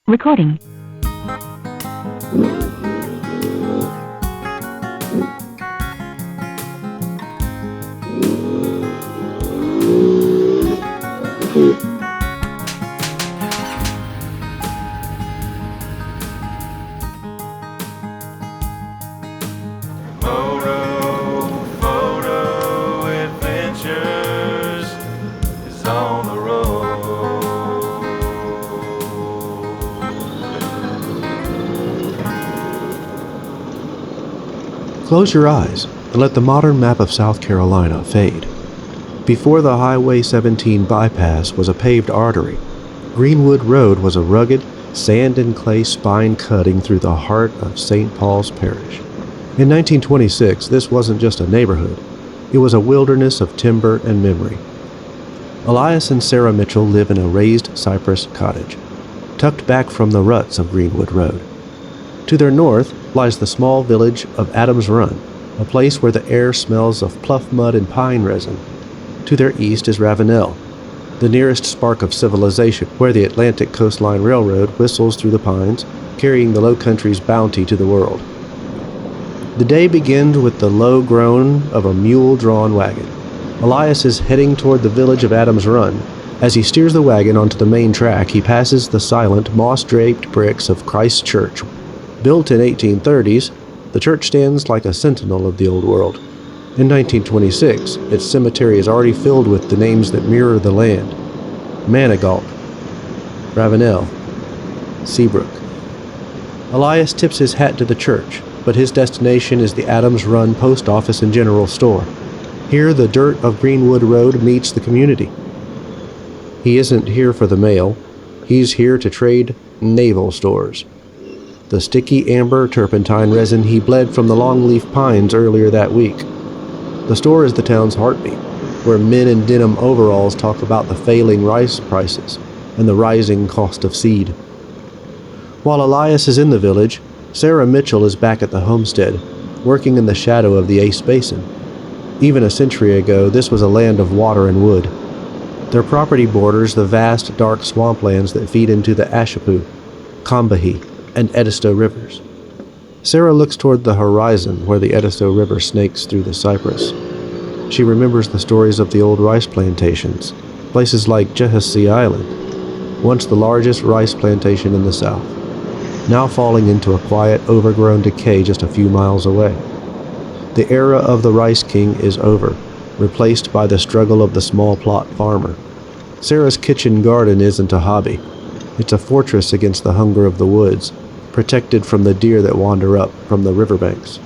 Recording. Moto Photo Adventures is on the road. Close your eyes and let the modern map of South Carolina fade. Before the Highway 17 bypass was a paved artery, Greenwood Road was a rugged, sand and clay spine cutting through the heart of St. Paul's Parish. In 1926, this wasn't just a neighborhood. It was a wilderness of timber and memory. Elias and Sarah Mitchell live in a raised cypress cottage, tucked back from the ruts of Greenwood Road. To their north lies the small village of Adams Run, a place where the air smells of pluff mud and pine resin. To their east is Ravenel, the nearest spark of civilization, where the Atlantic Coastline Railroad whistles through the pines, carrying the Low Country's bounty to the world. The day begins with the low groan of a mule-drawn wagon. Elias is heading toward the village of Adams Run. As he steers the wagon onto the main track, he passes the silent, moss-draped bricks of Christ Church. Built in 1830s, the church stands like a sentinel of the old world. In 1926, its cemetery is already filled with the names that mirror the land: Manigault, Ravenel, Seabrook. Elias tips his hat to the church, but his destination is the Adams Run Post Office and General Store. Here, the dirt of Greenwood Road meets the community. He isn't here for the mail. He's here to trade navel stores. The sticky amber turpentine resin he bled from the longleaf pines earlier that week. The store is the town's heartbeat, where men in denim overalls talk about the failing rice prices and the rising cost of seed. While Elias is in the village, Sarah Mitchell is back at the homestead, working in the shadow of the Ace Basin. Even a century ago, this was a land of water and wood. Their property borders the vast, dark swamplands that feed into the Ashepoo, Combahee, and Edisto rivers. Sarah looks toward the horizon where the Edisto River snakes through the cypress. She remembers the stories of the old rice plantations, places like Genesee Island, once the largest rice plantation in the South, now falling into a quiet, overgrown decay just a few miles away. The era of the Rice King is over, replaced by the struggle of the small plot farmer. Sarah's kitchen garden isn't a hobby. It's a fortress against the hunger of the woods, protected from the deer that wander up from the riverbanks.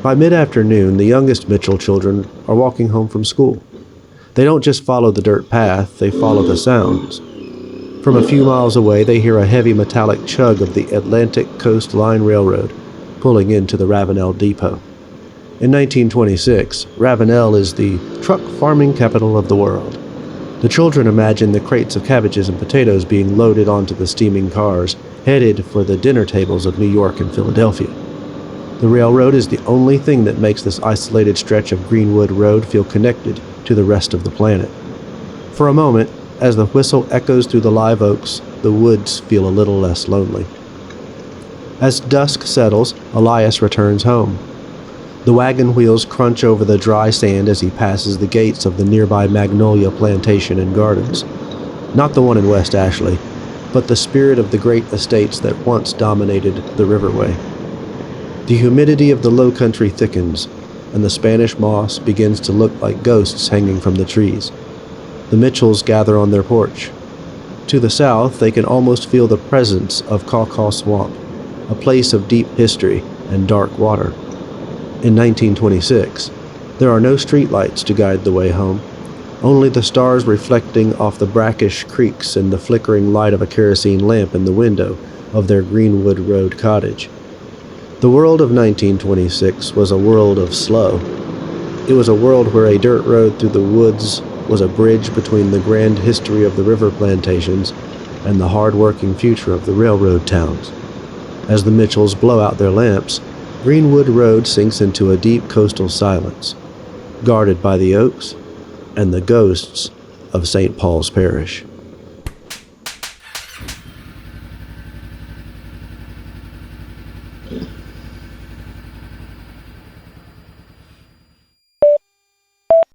By mid-afternoon, the youngest Mitchell children are walking home from school. They don't just follow the dirt path, they follow the sounds. From a few miles away, they hear a heavy metallic chug of the Atlantic Coastline Railroad pulling into the Ravenel depot. In 1926, Ravenel is the truck farming capital of the world. The children imagine the crates of cabbages and potatoes being loaded onto the steaming cars, headed for the dinner tables of New York and Philadelphia. The railroad is the only thing that makes this isolated stretch of Greenwood Road feel connected to the rest of the planet. For a moment, as the whistle echoes through the live oaks, the woods feel a little less lonely. As dusk settles, Elias returns home. The wagon wheels crunch over the dry sand as he passes the gates of the nearby Magnolia Plantation and Gardens. Not the one in West Ashley, but the spirit of the great estates that once dominated the riverway. The humidity of the low country thickens, and the Spanish moss begins to look like ghosts hanging from the trees. The Mitchells gather on their porch. To the south, they can almost feel the presence of Caw Swamp, a place of deep history and dark water. In 1926, there are no streetlights to guide the way home, only the stars reflecting off the brackish creeks and the flickering light of a kerosene lamp in the window of their Greenwood Road cottage. The world of 1926 was a world of slow. It was a world where a dirt road through the woods was a bridge between the grand history of the river plantations and the hard-working future of the railroad towns. As the Mitchells blow out their lamps, Greenwood Road sinks into a deep coastal silence, guarded by the oaks and the ghosts of St. Paul's Parish.